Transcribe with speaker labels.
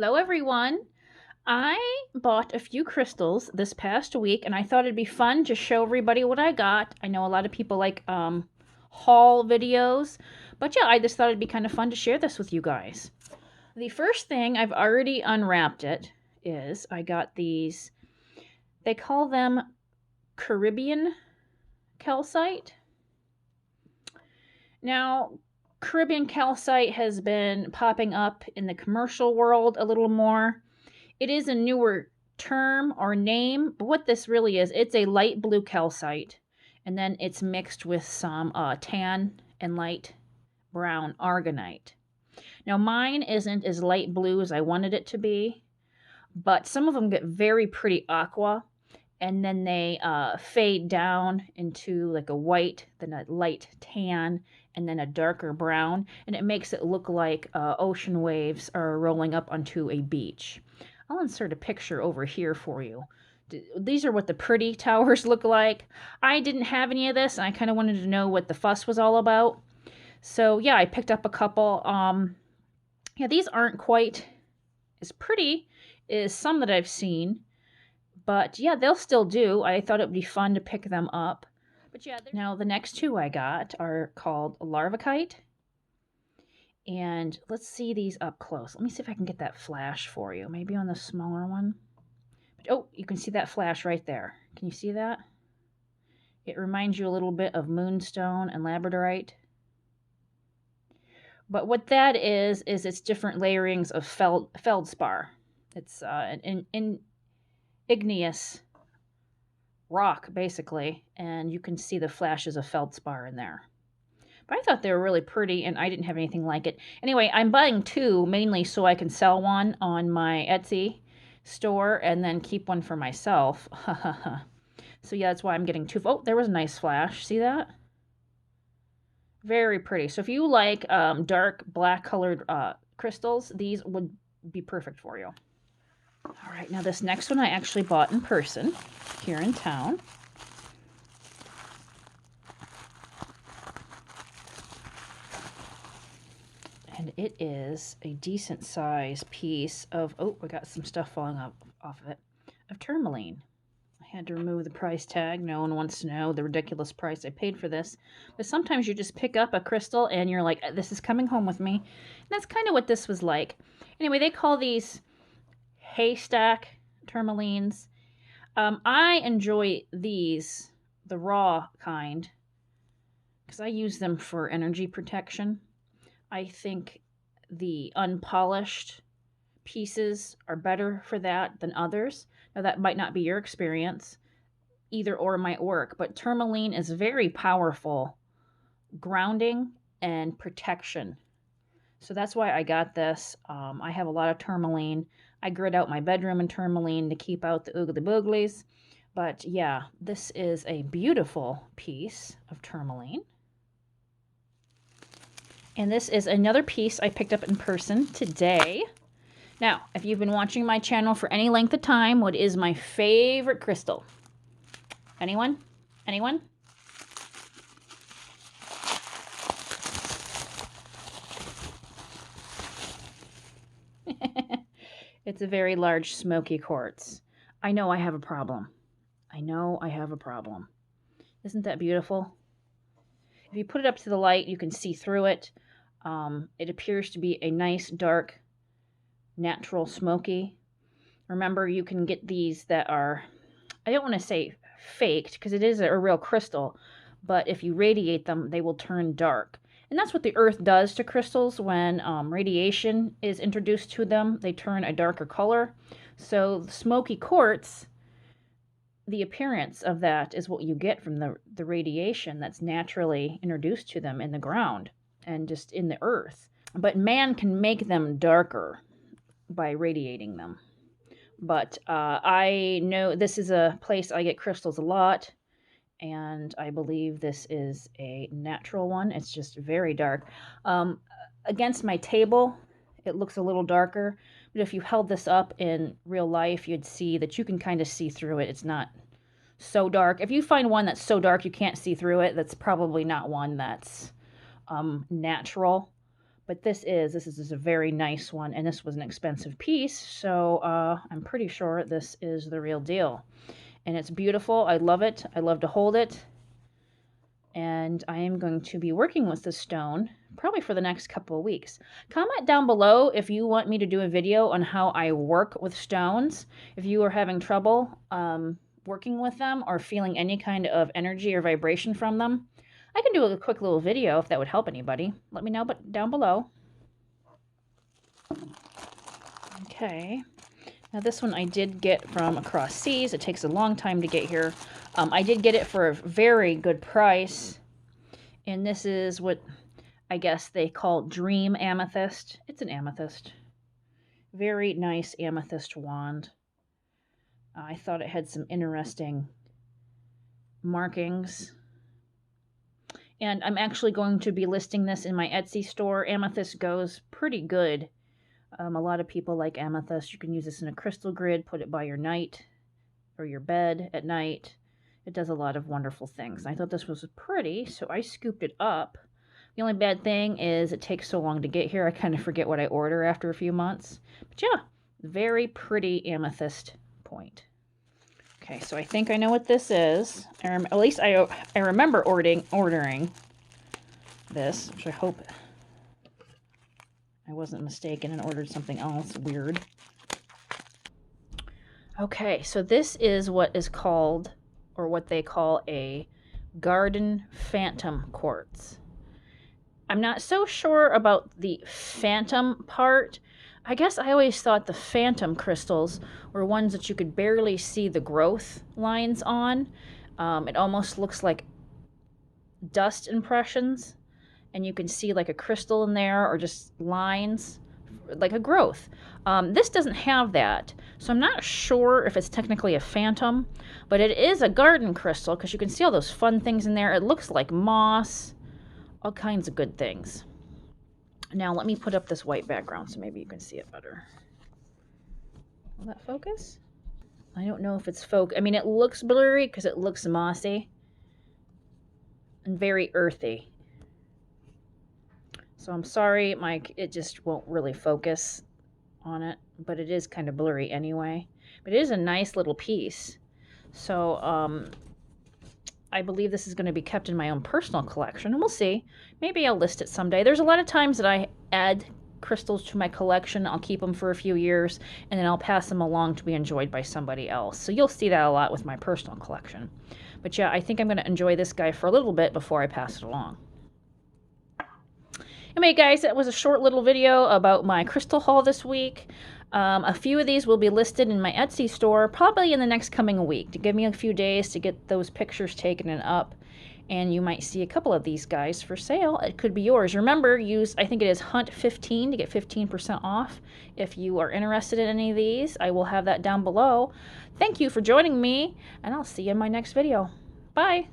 Speaker 1: Hello, everyone. I bought a few crystals this past week, and I thought it'd be fun to show everybody what I got. I know a lot of people like haul videos, but yeah, I just thought it'd be kind of fun to share this with you guys. The first thing, I've already unwrapped it, is I got these, they call them Caribbean Calcite. Now, Caribbean Calcite has been popping up in the commercial world a little more. It is a newer term or name, but what this really is, it's a light blue calcite, and then it's mixed with some tan and light brown aragonite. Now, mine isn't as light blue as I wanted it to be, but some of them get very pretty aqua, and then they fade down into like a white, then a light tan, and then a darker brown, and it makes it look like ocean waves are rolling up onto a beach. I'll insert a picture over here for you. These are what the pretty towers look like. I didn't have any of this, and I kind of wanted to know what the fuss was all about. So yeah, I picked up a couple. Yeah, these aren't quite as pretty as some that I've seen, but yeah, they'll still do. I thought it would be fun to pick them up. But yeah, now the next two I got are called Larvakite. And let's see these up close. Let me see if I can get that flash for you. Maybe on the smaller one. Oh, you can see that flash right there. Can you see that? It reminds you a little bit of moonstone and labradorite. But what that is it's different layerings of feldspar. It's an igneous rock, basically, and you can see the flashes of feldspar in there. But I thought they were really pretty, and I didn't have anything like it. Anyway, I'm buying two, mainly so I can sell one on my Etsy store and then keep one for myself. So yeah, that's why I'm getting two. Oh, there was a nice flash. See that? Very pretty. So if you like dark black colored crystals, these would be perfect for you. All right, now this next one I actually bought in person here in town. And it is a decent size piece of, oh, we got some stuff falling off of it, of tourmaline. I had to remove the price tag. No one wants to know the ridiculous price I paid for this. But sometimes you just pick up a crystal and you're like, this is coming home with me. And that's kind of what this was like. Anyway, they call these Haystack Tourmalines. I enjoy these, the raw kind, because I use them for energy protection. I think the unpolished pieces are better for that than others. Now, that might not be your experience. Either or might work, but tourmaline is very powerful grounding and protection. So that's why I got this. I have a lot of tourmaline. I grid out my bedroom in tourmaline to keep out the oogly booglies. But yeah, this is a beautiful piece of tourmaline. And this is another piece I picked up in person today. Now, if you've been watching my channel for any length of time, what is my favorite crystal? Anyone? Anyone? It's a very large smoky quartz. I know I have a problem. I know I have a problem. Isn't that beautiful? If you put it up to the light, you can see through it. It appears to be a nice, dark, natural smoky. Remember, you can get these that are, I don't want to say faked, because it is a real crystal, but if you radiate them, they will turn dark. And that's what the earth does to crystals when radiation is introduced to them. They turn a darker color. So the smoky quartz, the appearance of that is what you get from the radiation that's naturally introduced to them in the ground and just in the earth. But man can make them darker by radiating them. But I know this is a place I get crystals a lot, and I believe this is a natural one. It's just very dark. Against my table, it looks a little darker, but if you held this up in real life, you'd see that you can kind of see through it. It's not so dark. If you find one that's so dark you can't see through it, that's probably not one that's natural. But this is a very nice one, and this was an expensive piece, so I'm pretty sure this is the real deal. And it's beautiful. I love it. I love to hold it. And I am going to be working with this stone probably for the next couple of weeks. Comment down below if you want me to do a video on how I work with stones. If you are having trouble working with them or feeling any kind of energy or vibration from them, I can do a quick little video if that would help anybody. Let me know down below. Okay. Now this one I did get from across seas. It takes a long time to get here. I did get it for a very good price. And this is what I guess they call Dream Amethyst. It's an amethyst. Very nice amethyst wand. I thought it had some interesting markings. And I'm actually going to be listing this in my Etsy store. Amethyst goes pretty good. A lot of people like amethyst. You can use this in a crystal grid, put it by your night or your bed at night. It does a lot of wonderful things. I thought this was pretty, so I scooped it up. The only bad thing is it takes so long to get here. I kind of forget what I order after a few months. But yeah, very pretty amethyst point. Okay, so I think I know what this is. At least I remember ordering this, which I hope I wasn't mistaken and ordered something else weird. Okay, so this is what is called, or what they call, a garden phantom quartz. I'm not so sure about the phantom part. I guess I always thought the phantom crystals were ones that you could barely see the growth lines on. It almost looks like dust impressions, and you can see like a crystal in there or just lines, like a growth. This doesn't have that, so I'm not sure if it's technically a phantom, but it is a garden crystal because you can see all those fun things in there. It looks like moss, all kinds of good things. Now let me put up this white background so maybe you can see it better. Will that focus? I don't know if it's I mean, it looks blurry because it looks mossy and very earthy. So I'm sorry, Mike, it just won't really focus on it, but it is kind of blurry anyway. But it is a nice little piece. So I believe this is going to be kept in my own personal collection, and we'll see. Maybe I'll list it someday. There's a lot of times that I add crystals to my collection. I'll keep them for a few years, and then I'll pass them along to be enjoyed by somebody else. So you'll see that a lot with my personal collection. But yeah, I think I'm going to enjoy this guy for a little bit before I pass it along. Anyway, guys, that was a short little video about my crystal haul this week. A few of these will be listed in my Etsy store probably in the next coming week. To give me a few days to get those pictures taken and up, and you might see a couple of these guys for sale. It could be yours. Remember, use, I think it is Hunt15 to get 15% off. If you are interested in any of these, I will have that down below. Thank you for joining me, and I'll see you in my next video. Bye!